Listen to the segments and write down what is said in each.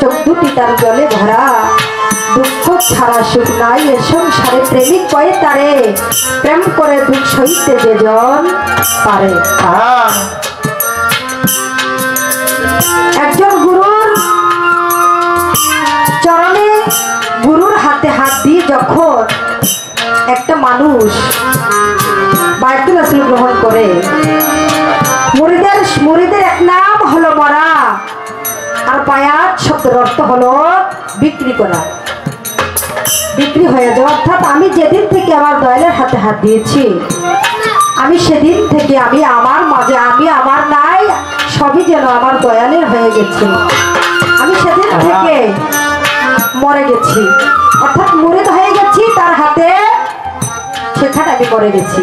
চোখ দুটি তার জলে ভরা, দুঃখ ছাড়া সুখ নাই এ সংসারে, প্রেমিক কয়ে তারে, প্রেম করে দুঃখ সইতে যেজন পারে। একজন গুরুর চরণে, গুরুর হাতে হাত দিয়ে যখন একটা মানুষ বায়তুল রাসূল গ্রহণ করে, মুরিদের এক নাম হলো মরা, আর বায়াত শব্দের অর্থ হলো বিক্রি করা, বিক্রি হয়ে যাওয়া। অর্থাৎ আমি যেদিন থেকে আমার দয়ালের হাতে হাত দিয়েছি, আমি সেদিন থেকে আমি আমার মাঝে, আমি আমার নাই, সবই যেন আমার দয়ালের হয়ে গেছে। আমি সেদিন থেকে মরে গেছি, অর্থাৎ মুরিদ হয়ে গেছি তার হাতে, সেখানে আমি মরে গেছি।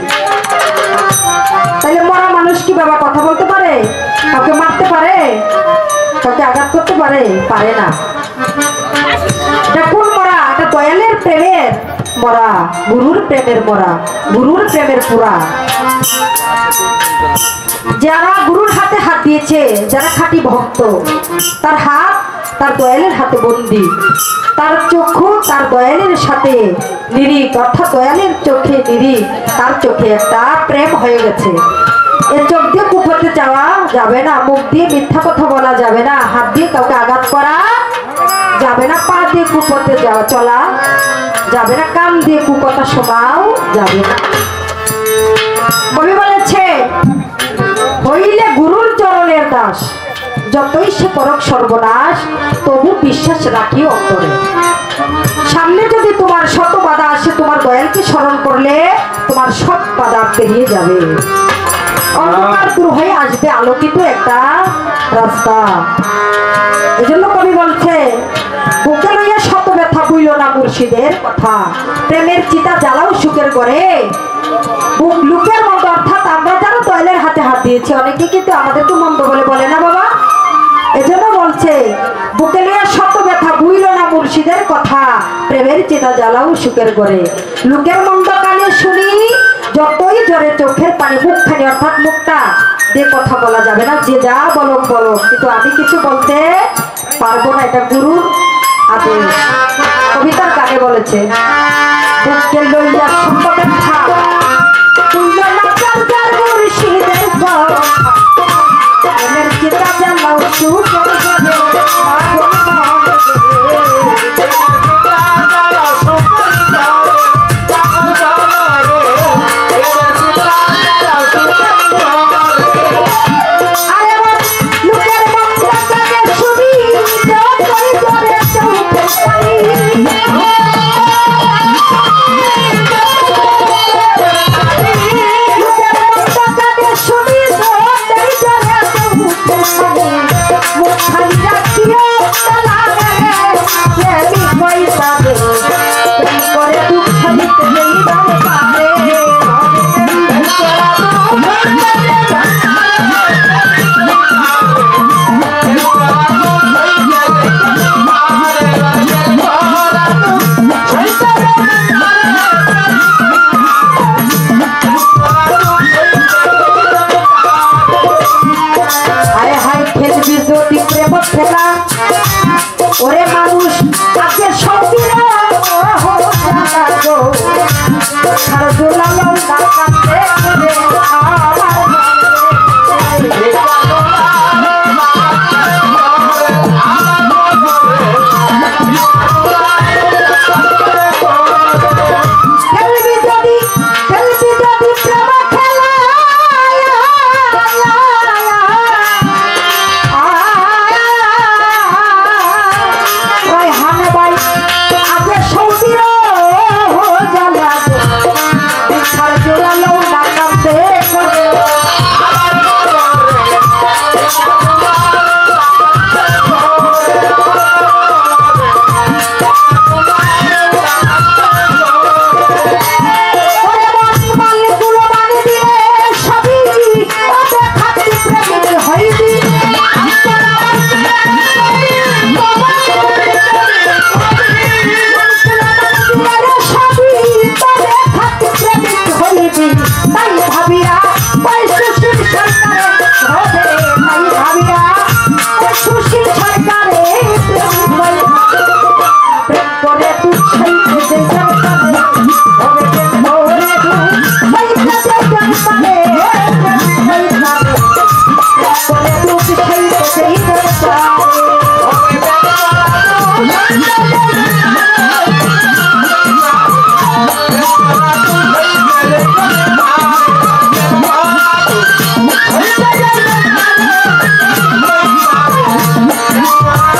তাহলে মরা মানুষ কি বাবা কথা বলতে পারে? কাউকে মারতে পারে? কাউকে আঘাত করতে পারে? পারে না। এটা কোন মরা? এটা দয়ালের প্রেমের মরা, গুরুর প্রেমের মরা, গুরুর প্রেমের পুরা। যারা গুরুর হাতে হাত দিয়েছে, যারা খাঁটি ভক্ত, তার হাত তার দয়ালের হাতে বন্দি, তার চক্ষু তার দয়ালের সাথে নিরিখ, অর্থাৎ দয়ালের চোখে নিরিখ, তার চোখে একটা প্রেম হয়ে গেছে। এর চোখ দিয়ে কুপতে যাওয়া যাবে না, মুখ দিয়ে মিথ্যা কথা বলা যাবে না, হাত দিয়ে কাউকে আঘাত করা যাবে না, পা দিয়ে কুপতে যাওয়া চলা যাবে না, কান দিয়ে কুকথা শোনাও যাবে না। কবি বলেছে, হইলে গুরুর চরণের দাস, যতই সে করক সর্বনাশ, তবু বিশ্বাস রাখি অন্তরে। সামনে যদি তোমার শত বাধা আসে, তোমার দয়ালকে স্মরণ করলে তোমার সব বাধা পেরিয়ে যাবে, অন্ধকার দূর হয়ে আসবে আলোকিত একটা রাস্তা। এজন্য কবি বলছে, বুকে লইয়া শত ব্যথা বুইল না মুর্শিদের কথা, প্রেমের চিতা জ্বালাও সুখের করে, বুক লুকের মতো। অর্থাৎ আমরা যারা দয়ালের হাতে হাত দিয়েছি, অনেকে কিন্তু আমাদেরকে মন্দ বলে বলে না বাবা। এজন্য বলছে, বুকে লইয়া শত ব্যথা বুইল না মুর্শিদের কথা, প্রেমের চিতা জ্বালাও সুখের করে, লোকের মন্দ কানে শুনি, যতই জোরে চোখের পানি, মুখখানি অর্থাৎ মুখটা দিয়ে কথা বলা যাবে না, যে যা বলো বলো, কিন্তু আমি কিছু বলতে পারবো না, এটা গুরুর আদেশ। কবিতার গানে বলেছে, বুকে লইয়া শত ব্যথা বুইল না যার মুর্শিদের কথা, প্রেমের চিতা জ্বালাও সুখের করে।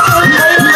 Thank you.